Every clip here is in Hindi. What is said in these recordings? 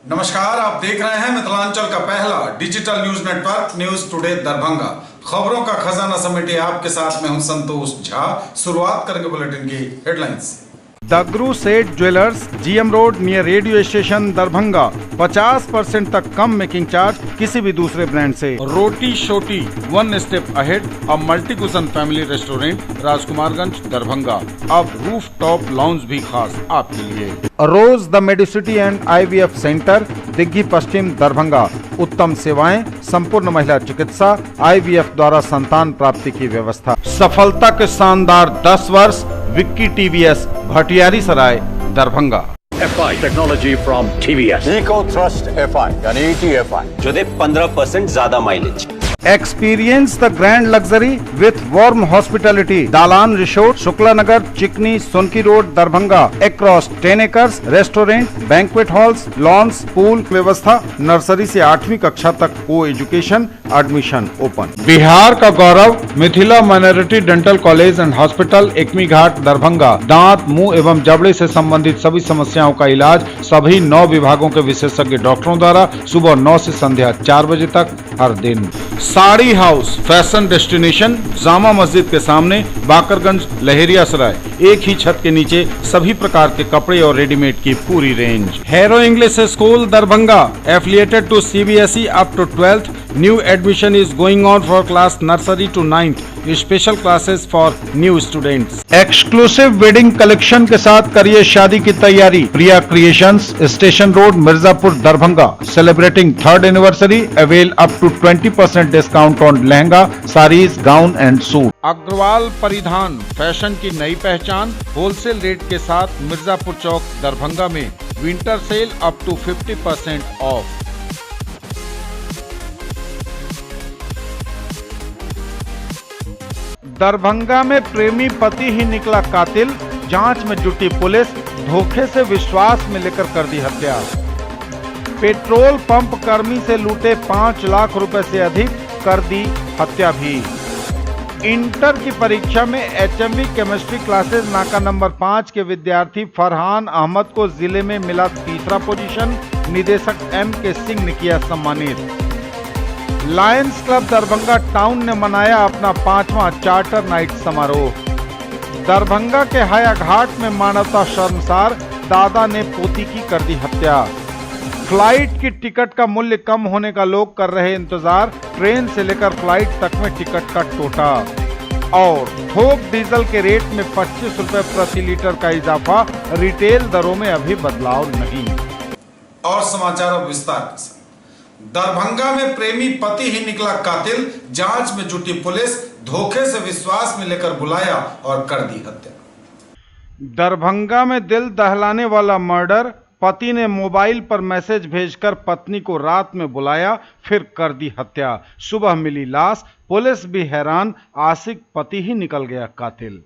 नमस्कार, आप देख रहे हैं मिथिलांचल का पहला digital news network news today Darbhanga. खबरों का खजाना समेटे आपके साथ में हूं संतोष झा। शुरुआत करेंगे बुलेटिन की हेडलाइंस। दगरू सेठ jewellers, GM road near radio station Darbhanga. 50% तक कम मेकिंग चार्ज किसी भी दूसरे ब्रांड से। Roti Shoti one step ahead, अब multi cuisine family restaurant Rajkumarganj Darbhanga. अब रूफ टॉप लाउंज भी खास आपके लिए। Rose the medicity and IVF centre, Digghi Paschim Darbhanga. उत्तम सेवाएं, संपूर्ण महिला चिकित्सा, IVF द्वारा संतान प्राप्ति की व्यवस्था। सफलता के शानदार 10 वर्ष। Vicky TVS, Bhatiyari Sarai Darbhanga. FI technology from TVS, eco thrust FI यानी ETFI जो दे 15% ज्यादा mileage. Experience the grand luxury with warm hospitality. Dalan resort, Shukla Nagar, Chikni, Sonki road, Darbhanga. Across 10 acres, restaurant, banquet halls, lawns, pool व्यवस्था। नर्सरी से 8वीं कक्षा तक को एजुकेशन, एडमिशन ओपन। बिहार का गौरव Mithila minority dental college and hospital, Ekmi Ghat Darbhanga. दांत, मुंह एवं जबड़े से संबंधित सभी समस्याओं का इलाज सभी 9 विभागों के विशेषज्ञ डॉक्टरों द्वारा सुबह 9 से संध्या 4 बजे तक हर दिन। Sari house fashion destination, Jama Masjid के सामने, बाकरगंज लहेरिया सराय। एक ही छत के नीचे सभी प्रकार के कपड़े और रेडीमेड की पूरी range. Harrow English school Darbhanga, affiliated to CBSE up to 12th। New admission is going on for class nursery to 9th। Special classes for new students. Exclusive wedding collection के साथ करिए शादी की तैयारी। Priya creations, station road, Mirzapur Darbhanga. Celebrating 3rd anniversary, avail up to 20% discount on lehenga, saris, gown and suit. Agarwal Paridhan, fashion की नई पहचान, होलसेल रेट के साथ मिर्जापुर चौक दरभंगा में। Winter sale up to 50% off. Darbhanga में प्रेमी पति ही निकला कातिल, जांच में जुटी पुलिस। धोखे से विश्वास में लेकर कर दी हत्या। पेट्रोल पंप कर्मी से लूटे 5 लाख रुपए से अधिक, कर दी हत्या भी। इंटर की परीक्षा में HMV केमिस्ट्री क्लासेस नाका नंबर 5 के विद्यार्थी फरहान अहमद को जिले में मिला 3रा पोजीशन। निदेशक MK सिंह ने किया सम्मानित। लायंस क्लब दरभंगा टाउन ने मनाया अपना 5वां चार्टर नाइट समारोह। दरभंगा के हाया घाट में मानवता शर्मसार, दादा ने पोती की कर दी हत्या। फ्लाइट की टिकट का मूल्य कम होने का लोग कर रहे इंतजार, ट्रेन से लेकर फ्लाइट तक में टिकट का टोटा। और थोक डीजल के रेट में 25 रुपए प्रति लीटर का इजाफा, रिटेल दरों में अभी बदलाव नहीं। और समाचार अब विस्तार से। दरभंगा में प्रेमी पति ही निकला कातिल, जांच में जुटी पुलिस। धोखे से विश्वास में लेकर बुलाया और कर दी हत्या। दरभंगा में दिल दहलाने वाला मर्डर। पति ने मोबाइल पर मैसेज भेजकर पत्नी को रात में बुलाया, फिर कर दी हत्या। सुबह मिली लाश, पुलिस भी हैरान, आशिक पति ही निकल गया कातिल।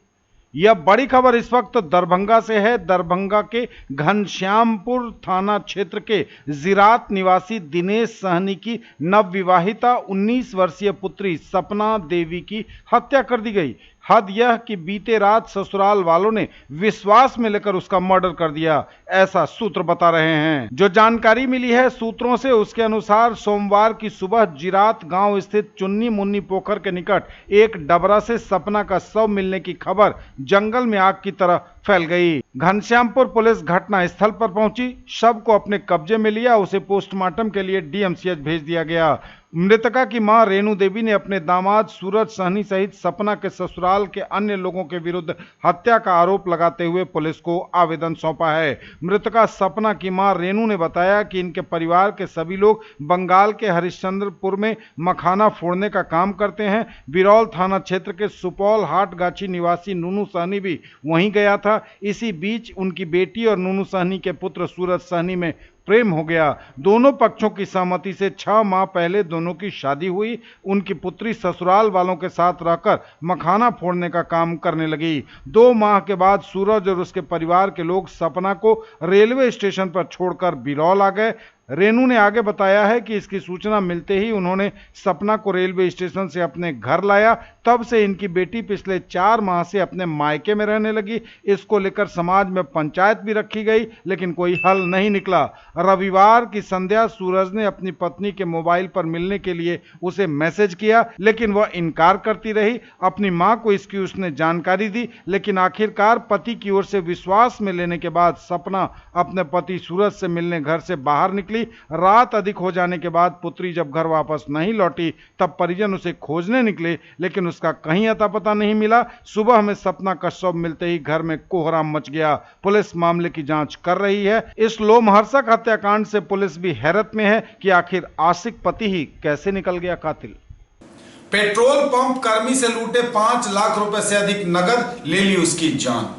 यह बड़ी खबर इस वक्त दरभंगा से है। दरभंगा के घनश्यामपुर थाना क्षेत्र के जिरात निवासी दिनेश सहनी की नवविवाहिता 19 वर्षीय पुत्री सपना देवी की हत्या कर दी गई। हद यह कि बीते रात ससुराल वालों ने विश्वास में लेकर उसका मर्डर कर दिया, ऐसा सूत्र बता रहे हैं। जो जानकारी मिली है सूत्रों से, उसके अनुसार सोमवार की सुबह जिरात गांव स्थित चुन्नी मुन्नी पोखर के निकट एक डबरा से सपना का शव मिलने की खबर जंगल में आग की तरह फैल गई। घनश्यामपुर पुलिस घटना स्थल पर पहुंची, शव को अपने कब्जे में लिया, उसे पोस्टमार्टम के लिए DMCH भेज दिया गया। मृतका की मां रेणु देवी ने अपने दामाद सूरज सहनी सहित सपना के ससुराल के अन्य लोगों के विरुद्ध हत्या का आरोप लगाते हुए पुलिस को आवेदन सौंपा है। मृतका सपना की मां रेणु ने बताया कि इनके परिवार के सभी लोग बंगाल के हरिश्चंद्रपुर में मखाना फोड़ने का काम करते हैं। बिरौल थाना क्षेत्र के सुपौल हाटगाछी निवासी नूनू सहनी भी वहीं गया था। इसी बीच उनकी बेटी और नूनू सहनी के पुत्र सूरज सहनी में प्रेम हो गया। दोनों पक्षों की सहमति से 6 माह पहले दोनों की शादी हुई। उनकी पुत्री ससुराल वालों के साथ रहकर मखाना फोड़ने का काम करने लगी। 2 माह के बाद सूरज और उसके परिवार के लोग सपना को रेलवे स्टेशन पर छोड़कर बिरौल आ गए। रेनू ने आगे बताया है कि इसकी सूचना मिलते ही उन्होंने सपना को रेलवे स्टेशन से अपने घर लाया। तब से इनकी बेटी पिछले 4 माह से अपने मायके में रहने लगी। इसको लेकर समाज में पंचायत भी रखी गई, लेकिन कोई हल नहीं निकला। रविवार की संध्या सूरज ने अपनी पत्नी के मोबाइल पर मिलने के लिए उसे मैसेज किया, लेकिन वह इनकार करती रही। अपनी मां को इसकी उसने जानकारी दी, लेकिन आखिरकार पति की ओर से विश्वास में लेने के बाद सपना अपने पति सूरज से मिलने घर से बाहर निकली। रात अधिक हो जाने के बाद पुत्री जब घर वापस नहीं लौटी, तब परिजन उसे खोजने निकले, लेकिन उसका कहीं अता पता नहीं मिला। सुबह में सपना का शव मिलते ही घर में कोहराम मच गया। पुलिस मामले की जांच कर रही है। इस लोमहर्षक हत्याकांड से पुलिस भी हैरत में है कि आखिर आशिक पति ही कैसे निकल गया कातिल। पेट्रोल पंप कर्मी से लूटे 5 लाख रुपए से अधिक नगद, ले ली उसकी जान।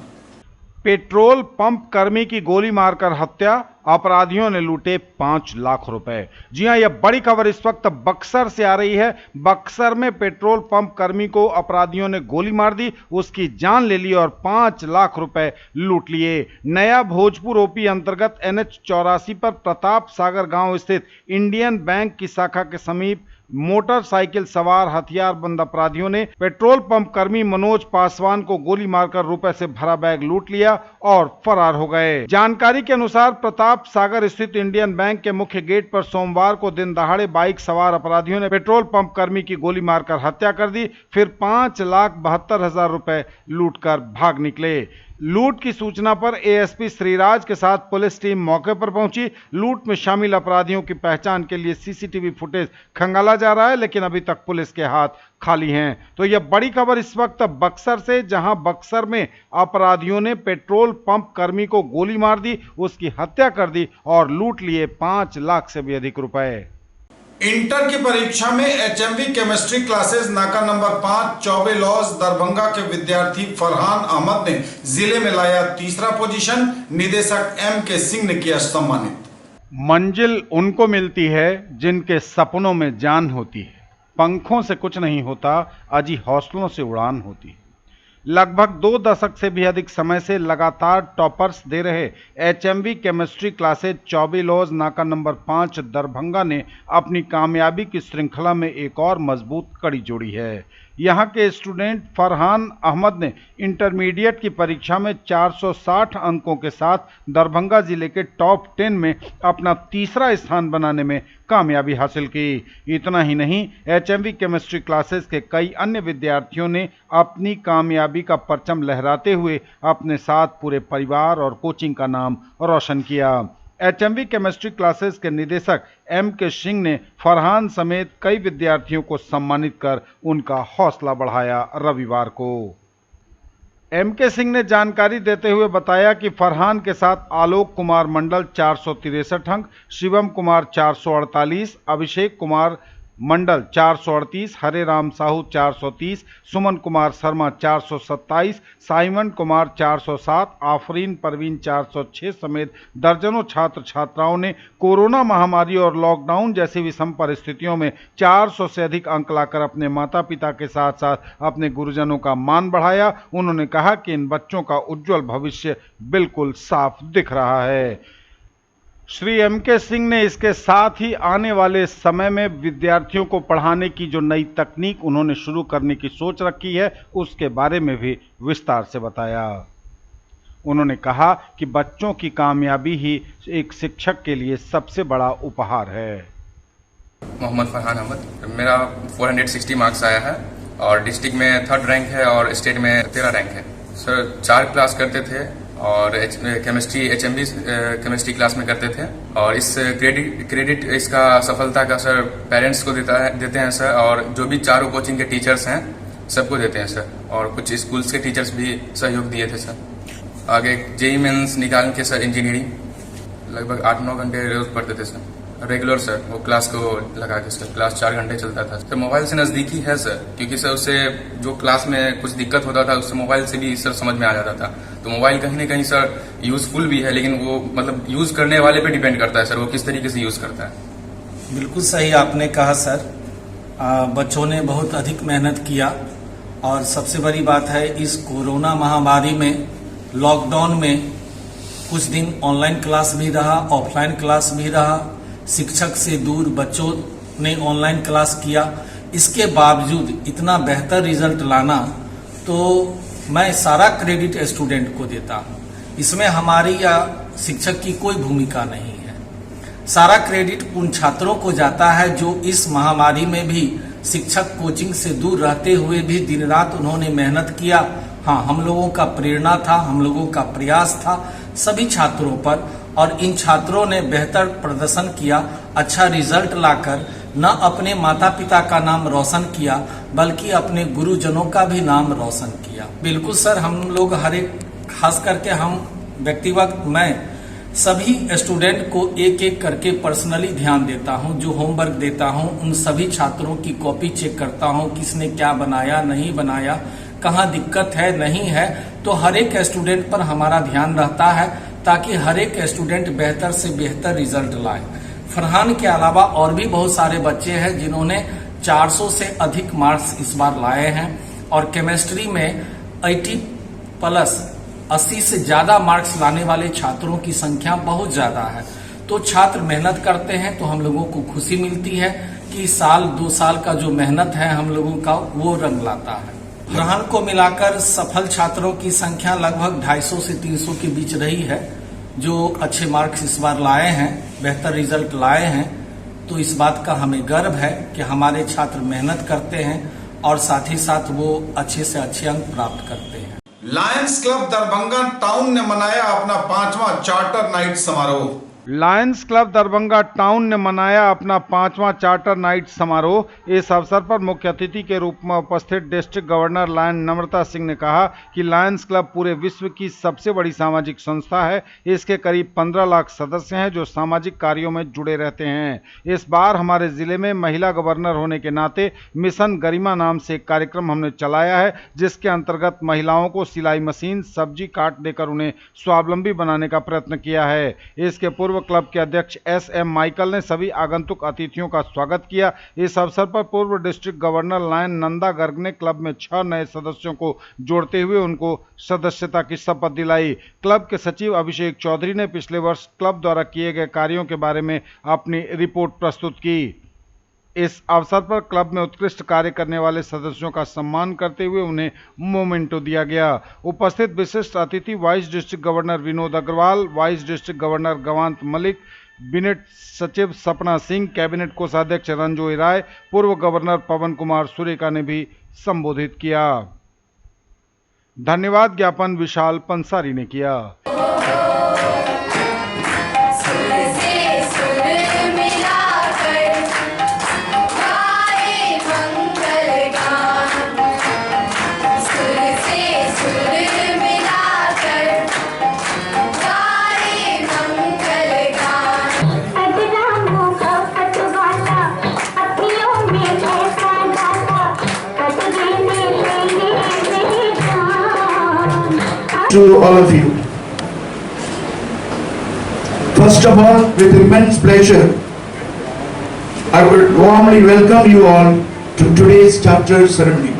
पेट्रोल पंप कर्मी की गोली मारकर हत्या, अपराधियों ने लूटे 5 लाख रुपए। जी हां, यह बड़ी खबर इस वक्त बक्सर से आ रही है। बक्सर में पेट्रोल पंप कर्मी को अपराधियों ने गोली मार दी, उसकी जान ले ली और 5 लाख रुपए लूट लिए। नया भोजपुर ओपी अंतर्गत NH 84 पर प्रताप सागर गांव स्थित इंडियन बैंक की शाखा के समीप मोटरसाइकिल सवार हथियारबंद अपराधियों ने पेट्रोल पंप कर्मी मनोज पासवान को गोली मारकर रुपए से भरा बैग लूट लिया और फरार हो गए। जानकारी के अनुसार प्रताप सागर स्थित इंडियन बैंक के मुख्य गेट पर सोमवार को दिन दहाड़े बाइक सवार अपराधियों ने पेट्रोल पंप कर्मी की गोली मारकर हत्या कर दी, फिर 5,72,000 रुपए लूटकर भाग निकले। लूट की सूचना पर ASP श्रीराज के साथ पुलिस टीम मौके पर पहुंची। लूट में शामिल अपराधियों की पहचान के लिए CCTV फुटेज खंगाला जा रहा है, लेकिन अभी तक पुलिस के हाथ खाली हैं। तो यह बड़ी खबर इस वक्त बक्सर से, जहां बक्सर में अपराधियों ने पेट्रोल पंप कर्मी को गोली मार दी, उसकी हत्या कर दी और लूट लिए 5 लाख से भी अधिक रुपए। इंटर की परीक्षा में HMV केमिस्ट्री क्लासेस नाका नंबर 5 चौबे लॉज दरभंगा के विद्यार्थी फरहान अहमद ने जिले में लाया 3रा पोजीशन। निदेशक MK सिंह ने किया सम्मानित। मंजिल उनको मिलती है जिनके सपनों में जान होती है। पंखों से कुछ नहीं होता, अजी हौसलों से उड़ान होती है। लगभग 2 दशक से भी अधिक समय से लगातार टॉपर्स दे रहे HMV chemistry classes Choubey lodge नाका नंबर 5 दरभंगा ने अपनी कामयाबी की श्रृंखला में एक और मजबूत कड़ी जोड़ी है। यहाँ के स्टूडेंट फरहान अहमद ने इंटरमीडिएट की परीक्षा में 460 अंकों के साथ दरभंगा जिले के टॉप 10 में अपना 3रा स्थान बनाने में कामयाबी हासिल की। इतना ही नहीं, HMV केमिस्ट्री क्लासेस के कई अन्य विद्यार्थियों ने अपनी कामयाबी का परचम लहराते हुए अपने साथ पूरे परिवार और कोचिंग का नाम रोशन किया। HMV केमिस्ट्री क्लासेस के निदेशक MK सिंह ने फरहान समेत कई विद्यार्थियों को सम्मानित कर उनका हौसला बढ़ाया। रविवार को MK सिंह ने जानकारी देते हुए बताया कि फरहान के साथ आलोक कुमार मंडल 463 अंक, शिवम कुमार 448, अभिषेक कुमार मंडल 438, हरे राम साहू 430, सुमन कुमार शर्मा 427, साइमन कुमार 407, आफरीन परवीन 406 समेत दर्जनों छात्र छात्राओं ने कोरोना महामारी और लॉकडाउन जैसी विषम परिस्थितियों में 400 से अधिक अंक लाकर अपने माता पिता के साथ साथ अपने गुरुजनों का मान बढ़ाया। उन्होंने कहा कि इन बच्चों का उज्जवल भविष्य बिल्कुल साफ दिख रहा है। श्री MK सिंह ने इसके साथ ही आने वाले समय में विद्यार्थियों को पढ़ाने की जो नई तकनीक उन्होंने शुरू करने की सोच रखी है, उसके बारे में भी विस्तार से बताया। उन्होंने कहा कि बच्चों की कामयाबी ही एक शिक्षक के लिए सबसे बड़ा उपहार है। मोहम्मद फरहान अहमद, मेरा 460 मार्क्स आया है और डिस्ट्रिक्ट में 3rd रैंक है और स्टेट में 13 रैंक है। सर 4 क्लास करते थे और केमिस्ट्री HMV केमिस्ट्री क्लास में करते थे और इस क्रेडिट इसका सफलता का सर पेरेंट्स को देते हैं सर, और जो भी चारों कोचिंग के टीचर्स हैं सबको देते हैं सर, और कुछ स्कूल्स के टीचर्स भी सहयोग दिए थे सर। आगे JEE मेंस निकाल के सर इंजीनियरिंग लगभग 8-9 घंटे रोज पढ़ते थे सर, रेगुलर सर, वो क्लास को लगा के सर क्लास 4 घंटे चलता था सर। मोबाइल से नजदीकी है सर, क्योंकि सर उससे जो क्लास में कुछ दिक्कत होता था उससे मोबाइल से भी सर समझ में आ जाता था। तो मोबाइल कहीं ना कहीं सर यूजफुल भी है, लेकिन वो मतलब यूज करने वाले पे डिपेंड करता है सर, वो किस तरीके से यूज करता है। बिल्कुल सही आपने कहा सर, बच्चों ने बहुत अधिक मेहनत किया और सबसे बड़ी बात है इस कोरोना महामारी में, लॉकडाउन में कुछ दिन ऑनलाइन क्लास भी रहा, ऑफलाइन क्लास भी रहा, शिक्षक से दूर बच्चों ने ऑनलाइन क्लास किया, इसके बावजूद इतना बेहतर रिजल्ट लाना, तो मैं सारा क्रेडिट स्टूडेंट को देता हूँ। इसमें हमारी या शिक्षक की कोई भूमिका नहीं है। सारा क्रेडिट उन छात्रों को जाता है जो इस महामारी में भी शिक्षक कोचिंग से दूर रहते हुए भी दिन रात उन्होंने मेहनत किया। हाँ, हम लोगों का प्रेरणा था, हम लोगों का प्रयास था सभी छात्रों पर, और इन छात्रों ने बेहतर प्रदर्शन किया, अच्छा रिजल्ट लाकर न अपने माता पिता का नाम रोशन किया बल्कि अपने गुरुजनों का भी नाम रोशन किया। बिल्कुल सर, हम लोग हर एक, खास करके हम व्यक्तिगत मैं सभी स्टूडेंट को एक एक करके पर्सनली ध्यान देता हूं। जो होमवर्क देता हूं उन सभी छात्रों की कॉपी चेक करता हूं, किसने क्या बनाया नहीं बनाया, कहाँ दिक्कत है नहीं है, तो हर एक स्टूडेंट पर हमारा ध्यान रहता है ताकि हर एक स्टूडेंट बेहतर से बेहतर रिजल्ट लाए। फरहान के अलावा और भी बहुत सारे बच्चे हैं जिन्होंने 400 से अधिक मार्क्स इस बार लाए हैं, और केमिस्ट्री में 80 से ज्यादा मार्क्स लाने वाले छात्रों की संख्या बहुत ज्यादा है। तो छात्र मेहनत करते हैं तो हम लोगों को खुशी मिलती है कि साल 2 साल का जो मेहनत है हम लोगों का वो रंग लाता है। फरहान को मिलाकर सफल छात्रों की संख्या लगभग 250 से 300 के बीच रही है, जो अच्छे मार्क्स इस बार लाए हैं, बेहतर रिजल्ट लाए हैं। तो इस बात का हमें गर्व है कि हमारे छात्र मेहनत करते हैं और साथ ही साथ वो अच्छे से अच्छे अंक प्राप्त करते हैं। लायंस क्लब दरभंगा टाउन ने मनाया अपना 5वां चार्टर नाइट समारोह। लायंस क्लब दरभंगा टाउन ने मनाया अपना 5वां चार्टर नाइट समारोह। इस अवसर पर मुख्य अतिथि के रूप में उपस्थित डिस्ट्रिक्ट गवर्नर लायन नम्रता सिंह ने कहा कि लायंस क्लब पूरे विश्व की सबसे बड़ी सामाजिक संस्था है। इसके करीब 15 लाख सदस्य हैं जो सामाजिक कार्यों में जुड़े रहते हैं। इस बार हमारे जिले में महिला गवर्नर होने के नाते मिशन गरिमा नाम से एक कार्यक्रम हमने चलाया है, जिसके अंतर्गत महिलाओं को सिलाई मशीन, सब्जी काट देकर उन्हें स्वावलंबी बनाने का प्रयत्न किया है। इसके पूर्व क्लब के अध्यक्ष SM माइकल ने सभी आगंतुक अतिथियों का स्वागत किया। इस अवसर पर पूर्व district governor lion Nanda Garg ने क्लब में 6 नए सदस्यों को जोड़ते हुए उनको सदस्यता की शपथ दिलाई। क्लब के सचिव अभिषेक चौधरी ने पिछले वर्ष क्लब द्वारा किए गए कार्यों के बारे में अपनी रिपोर्ट प्रस्तुत की। इस अवसर पर क्लब में उत्कृष्ट कार्य करने वाले सदस्यों का सम्मान करते हुए उन्हें मोमेंटो दिया गया। उपस्थित विशिष्ट अतिथि vice district governor Vinod Agarwal, vice district governor गवांत मलिक, बिनेट सचिव सपना सिंह, कैबिनेट कोषाध्यक्ष रंजोई राय, पूर्व गवर्नर पवन कुमार सुरेका ने भी संबोधित किया। धन्यवाद ज्ञापन विशाल पंसारी ने किया। To all of you. First of all, with immense pleasure, I would warmly welcome you all to today's chapter ceremony.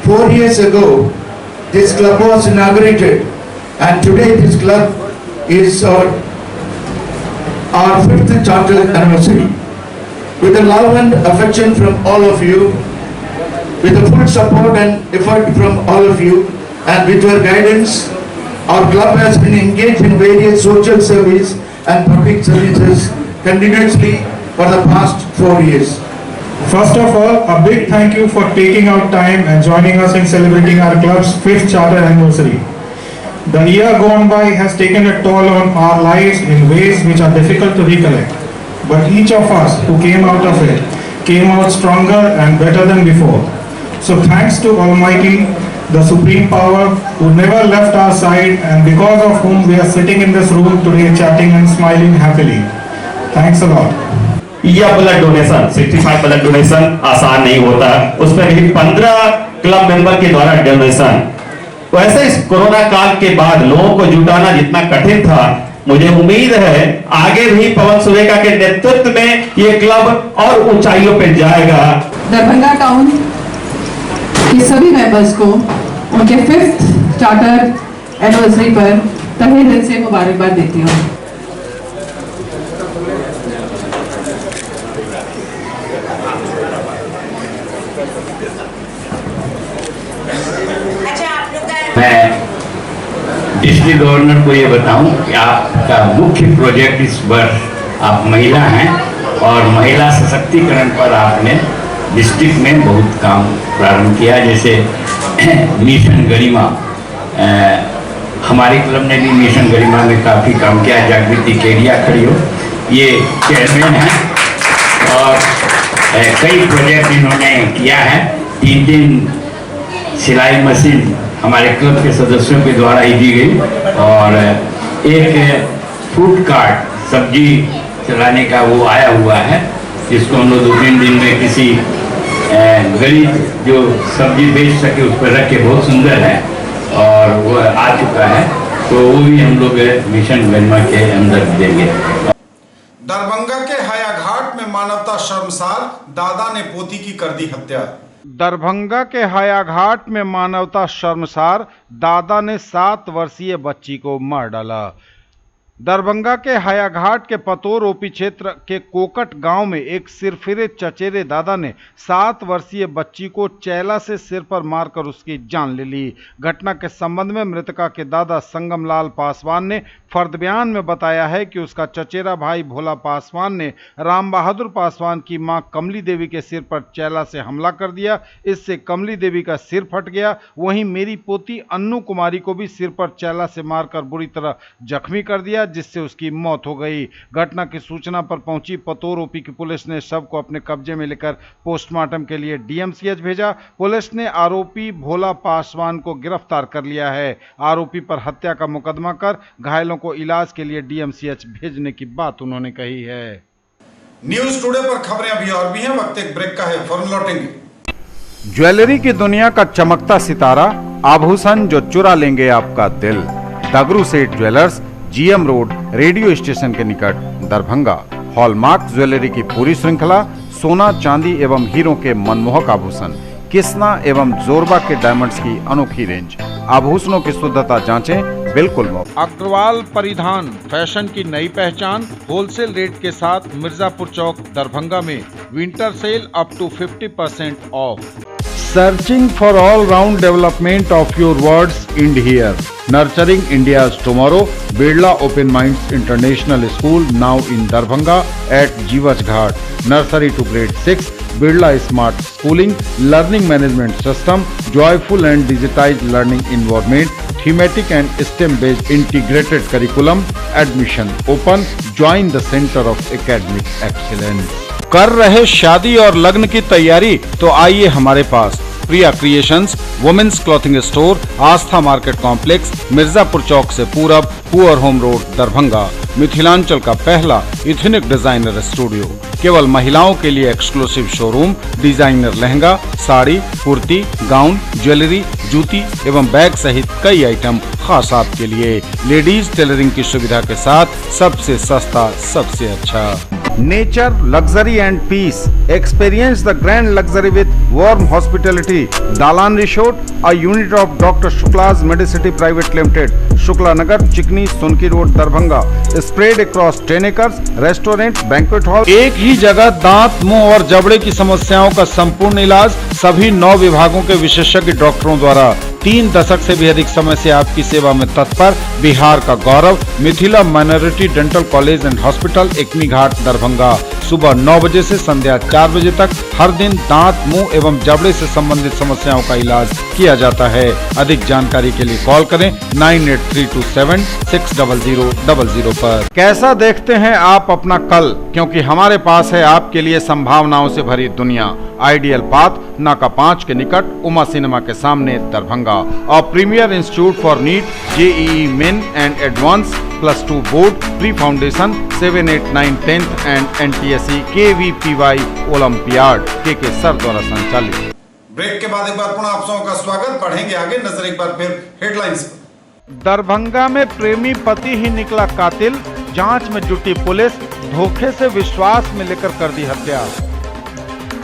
4 years ago, this club was inaugurated, and today this club is our 5th charter anniversary. With the love and affection from all of you, with the full support and effort from all of you, and with your guidance, our club has been engaged in various social service and public services continuously for the past 4 years. First of all, a big thank you for taking out time and joining us in celebrating our club's 5th charter anniversary. The year gone by has taken a toll on our lives in ways which are difficult to recollect. But each of us who came out of it came out stronger and better than before. So thanks to Almighty, the Supreme Power, who never left our side and because of whom we are sitting in this room today chatting and smiling happily. Thanks a lot. यह ब्लड डोनेशन 65 ब्लड डोनेशन आसान नहीं होता, उसमें भी 15 क्लब मेंबर के द्वारा डोनेशन। वैसे इस कोरोना काल के बाद लोगों को जुटाना जितना कठिन था, मुझे उम्मीद है आगे भी पवन सुरेका के नेतृत्व में ये क्लब और ऊंचाइयों पे जाएगा। दरभंगा टाउन के सभी मेंबर्स को उनके 5th चार्टर एनिवर्सरी पर तहे दिल से मुबारकबाद देती हूँ। मैं डिस्ट्रिक्ट गवर्नर को ये बताऊं कि आपका मुख्य प्रोजेक्ट इस वर्ष, आप महिला हैं और महिला सशक्तिकरण पर आपने डिस्ट्रिक्ट में बहुत काम प्रारंभ किया। जैसे मिशन गरिमा, हमारे क्लब ने भी मिशन गरिमा में काफ़ी काम किया। जागृति केडिया खड़ी हो, ये चेयरमैन हैं और कई प्रोजेक्ट इन्होंने किया है। 3 सिलाई मशीन हमारे क्लब के सदस्यों के द्वारा ही दी गई और एक फूड कार्ट सब्जी चलाने का वो आया हुआ है, जिसको हम लोग 2-3 दिन में किसी गरीब जो सब्जी बेच सके उस पर रख के बहुत सुंदर है और वो आ चुका है, तो वो भी हम लोग मिशन गरिमा के अंदर देंगे। दरभंगा के हायाघाट में मानवता शर्मसार, दादा ने पोती की कर दी हत्या। दरभंगा के हायाघाट में मानवता शर्मसार, दादा ने 7 वर्षीय बच्ची को मार डाला। दरभंगा के हायाघाट के पतोर ओपी क्षेत्र के कोकट गांव में एक सिरफिरे चचेरे दादा ने 7 वर्षीय बच्ची को चैला से सिर पर मारकर उसकी जान ले ली। घटना के संबंध में मृतका के दादा संगमलाल पासवान ने फर्द बयान में बताया है कि उसका चचेरा भाई भोला पासवान ने राम बहादुर पासवान की मां कमली देवी के सिर पर चैला से हमला कर दिया। इससे कमली देवी का सिर फट गया। वहीं मेरी पोती अन्नू कुमारी को भी सिर पर चैला से मारकर बुरी तरह जख्मी कर दिया, जिससे उसकी मौत हो गई। घटना की सूचना पर पहुंची पतोर ओपी की पुलिस ने शव को अपने कब्जे में लेकर पोस्टमार्टम के लिए डीएमसीएच भेजा। पुलिस ने आरोपी भोला पासवान को गिरफ्तार कर लिया है। आरोपी पर हत्या का मुकदमा कर घायलों को इलाज के लिए डीएमसीएच भेजने की बात उन्होंने कही है। न्यूज टुडे पर खबरें अभी और भी हैं, वक्त एक ब्रेक का है, फौरन लौटेंगे। ज्वेलरी की दुनिया का चमकता सितारा, आभूषण जो चुरा लेंगे आपका दिल। दगरू सेठ jewellers, GM road, radio station के निकट, दरभंगा। हॉलमार्क ज्वेलरी की पूरी श्रृंखला, सोना चांदी एवं हीरों के मनमोहक आभूषण, किस्ना एवं जोरबा के डायमंड्स की अनोखी रेंज। आभूषणों की शुद्धता जांचें, बिल्कुल मुफ्त। अग्रवाल परिधान, फैशन की नई पहचान, होलसेल रेट के साथ मिर्जापुर चौक, दरभंगा में winter sale up to 50% off. Searching for all-round development of your words, end here. Nurturing India's tomorrow, Birla Open Minds International School, now in Darbhanga at Jivaj Ghat. Nursery to grade 6, Birla Smart Schooling, Learning Management System, joyful and digitized learning environment, thematic and STEM-based integrated curriculum. Admission open. Join the Center of Academic Excellence. कर रहे शादी और लग्न की तैयारी तो आइए हमारे पास। प्रिया क्रिएशंस, वुमेन्स क्लॉथिंग स्टोर, आस्था मार्केट कॉम्प्लेक्स, मिर्जापुर चौक से पूरब, poor home road, Darbhanga. Mithilanchal का पहला इथनिक डिजाइनर स्टूडियो, केवल महिलाओं के लिए exclusive showroom, designer lehenga, sari, kurti, gown, jewellery, जूती एवं बैग सहित कई आइटम खास आपके लिए। लेडीज टेलरिंग की सुविधा के साथ सबसे सस्ता, सबसे अच्छा। Nature, luxury and peace, experience the grand luxury with warm hospitality. Dalan resort, a unit of doctor Shukla's medicity private limited, Shukla Nagar, Chikni, Sonki road, Darbhanga. Spread across 10 acres, restaurant, banquet hall. एक ही जगह दांत, मुंह और जबड़े की समस्याओं का संपूर्ण इलाज सभी 9 विभागों के विशेषज्ञ डॉक्टरों द्वारा। 3 दशक से भी अधिक समय से आपकी सेवा में तत्पर बिहार का गौरव, Mithila minority dental college and hospital, Ekmi Ghat, Darbhanga. सुबह 9 बजे से संध्या 4 बजे तक हर दिन दांत, मुंह एवं जबड़े से संबंधित समस्याओं का इलाज किया जाता है। अधिक जानकारी के लिए कॉल करें 9832760000 पर। कैसा देखते हैं आप अपना कल, क्योंकि हमारे पास है आपके लिए संभावनाओं से भरी दुनिया। आइडियल पाथ, नाका 5 के निकट, उमा सिनेमा के सामने, दरभंगा। और premier institute for NEET, JEE main and advance, +2 board, pre foundation, 7, 8, 9, 10th and NTSC KVPY olympiad के सर द्वारा संचालित। ब्रेक के बाद एक बार पुनः आप सबों का स्वागत। बढ़ेंगे आगे, नजर एक बार फिर हेडलाइंस। दरभंगा में प्रेमी पति ही निकला कातिल, जांच में जुटी पुलिस, धोखे से विश्वास में लेकर कर दी हत्या।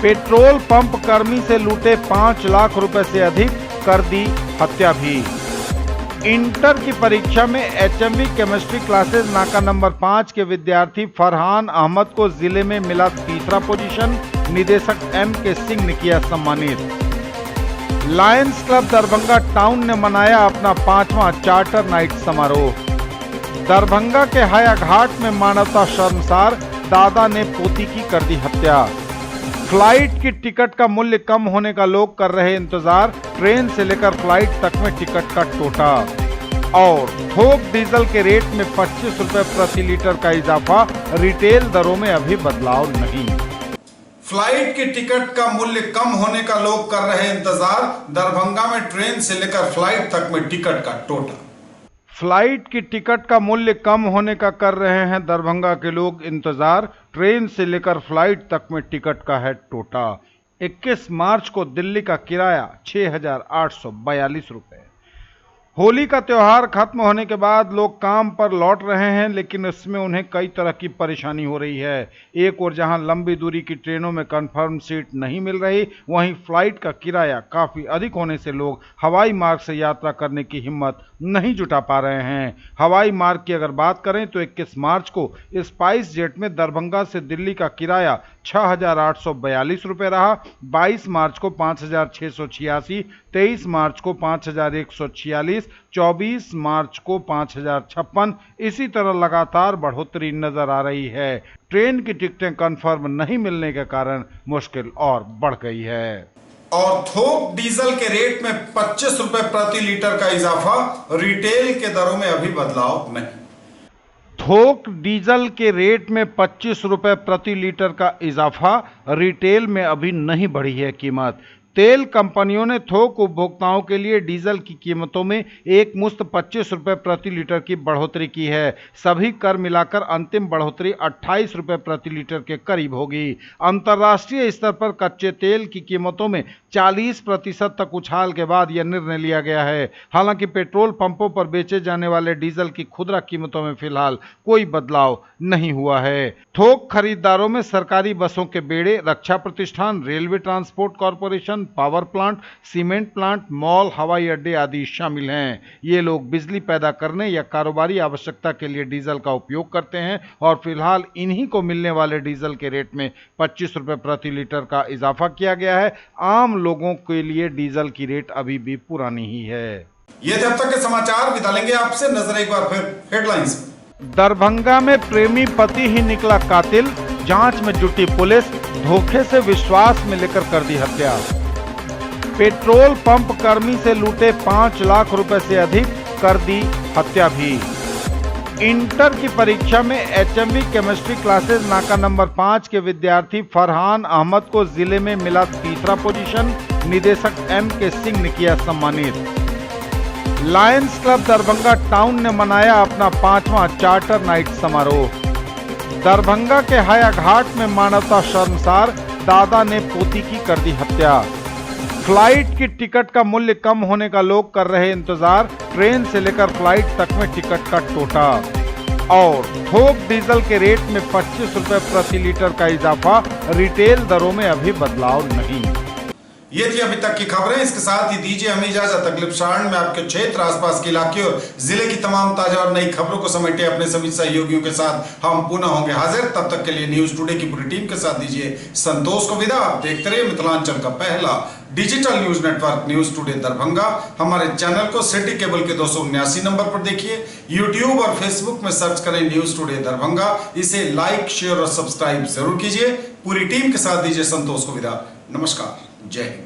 पेट्रोल पंप कर्मी से लूटे 5 लाख रुपए से अधिक, कर दी हत्या भी। इंटर की परीक्षा में HMV केमिस्ट्री क्लासेस नाका नंबर 5 के विद्यार्थी फरहान अहमद को जिले में मिला तीसरा पोजीशन। निदेशक M.K. सिंह ने किया सम्मानित। लायंस क्लब दरभंगा टाउन ने मनाया अपना 5वां चार्टर नाइट समारोह। दरभंगा के हाया घाट में मानवता शर्मसार, दादा ने पोती की कर दी हत्या। फ्लाइट की टिकट का मूल्य कम होने का लोग कर रहे इंतजार, ट्रेन से लेकर फ्लाइट तक में टिकट का टोटा। और थोक डीजल के रेट में 25 रुपए प्रति लीटर का इजाफा, रिटेल दरों में अभी बदलाव नहीं। फ्लाइट की टिकट का मूल्य कम होने का लोग कर रहे इंतजार, दरभंगा में ट्रेन से लेकर फ्लाइट तक में टिकट का टोटा। फ्लाइट की टिकट का मूल्य कम होने का कर रहे हैं दरभंगा के लोग इंतजार, ट्रेन से लेकर फ्लाइट तक में टिकट का है टोटा। 21 मार्च को दिल्ली का किराया 6,842 रुपए। होली का त्योहार खत्म होने के बाद लोग काम पर लौट रहे हैं, लेकिन इसमें उन्हें कई तरह की परेशानी हो रही है। एक और जहां लंबी दूरी की ट्रेनों में कंफर्म सीट नहीं मिल रही, वहीं फ्लाइट का किराया काफी अधिक होने से लोग हवाई मार्ग से यात्रा करने की हिम्मत नहीं जुटा पा रहे हैं। हवाई मार्ग की अगर बात करें तो 21 मार्च को स्पाइस जेट में दरभंगा से दिल्ली का किराया 6,842 रुपये रहा, 22 मार्च को 5,686, 23 मार्च को 5,146, 24 मार्च को 5,056। इसी तरह लगातार बढ़ोतरी नजर आ रही है। ट्रेन की टिकटें कंफर्म नहीं मिलने के कारण मुश्किल और बढ़ गई है। और थोक डीजल के रेट में 25 रुपए प्रति लीटर का इजाफा, रिटेल के दरों में अभी बदलाव नहीं। थोक डीजल के रेट में 25 रुपए प्रति लीटर का इजाफा, रिटेल में अभी नहीं बढ़ी है कीमत। तेल कंपनियों ने थोक उपभोक्ताओं के लिए डीजल की कीमतों में एक मुश्त 25 रुपए प्रति लीटर की बढ़ोतरी की है। सभी कर मिलाकर अंतिम बढ़ोतरी 28 रुपए प्रति लीटर के करीब होगी। अंतर्राष्ट्रीय स्तर पर कच्चे तेल की कीमतों में 40% तक उछाल के बाद यह निर्णय लिया गया है। हालांकि पेट्रोल पंपों पर बेचे जाने वाले डीजल की खुदरा कीमतों में फिलहाल कोई बदलाव नहीं हुआ है। थोक खरीदारों में सरकारी बसों के बेड़े, रक्षा प्रतिष्ठान, railway transport corporation, power plant, cement plant, mall, हवाई अड्डे आदि शामिल हैं। ये लोग बिजली पैदा करने या कारोबारी आवश्यकता के लिए डीजल का उपयोग करते हैं और फिलहाल इन्हीं को मिलने वाले डीजल के रेट में 25 रुपए प्रति लीटर का इजाफा किया गया है। आम लोगों के लिए डीजल की रेट अभी भी पुरानी ही है। ये थे अब तक के समाचार। विदा लेंगे आपसे, नजर एक बार फिर हेडलाइंस। दरभंगा में प्रेमी पति ही निकला कातिल, जांच में जुटी पुलिस, धोखे से विश्वास में लेकर कर दी हत्या। पेट्रोल पंप कर्मी से लूटे 5 लाख रुपए से अधिक, कर दी हत्या भी। इंटर की परीक्षा में HMV केमिस्ट्री क्लासेस नाका नंबर 5 के विद्यार्थी फरहान अहमद को जिले में मिला तीसरा पोजीशन, निदेशक M.K. सिंह ने किया सम्मानित। लायंस क्लब दरभंगा टाउन ने मनाया अपना 5वां चार्टर नाइट समारोह। दरभंगा के हाया घाट में मानवता शर्मसार, दादा ने पोती की कर दी हत्या। फ्लाइट की टिकट का मूल्य कम होने का लोग कर रहे इंतजार, ट्रेन से लेकर फ्लाइट तक में टिकट का टोटा। और थोक डीजल के रेट में 25 रुपए प्रति लीटर का इजाफा, रिटेल दरों में अभी बदलाव नहीं। ये थी अभी तक की खबरें। इसके साथ ही दीजिए हमें इजाजत। अगले प्रसारण में आपके क्षेत्र, आसपास के इलाके और जिले की तमाम ताजा और नई खबरों को समेटे अपने सभी सहयोगियों के साथ हम पुनः होंगे हाजिर। तब तक के लिए न्यूज टुडे की पूरी टीम के साथ दीजिए संतोष को विदा। आप देखते रहिए मिथिलांचल का पहला digital news network news today Darbhanga. हमारे चैनल को सिटी केबल के 279 नंबर पर देखिए। यूट्यूब और फेसबुक में सर्च करें न्यूज टुडे दरभंगा। इसे लाइक, शेयर और सब्सक्राइब जरूर कीजिए। पूरी टीम के साथ दीजिए संतोष को विदा। नमस्कार, जय हिंद।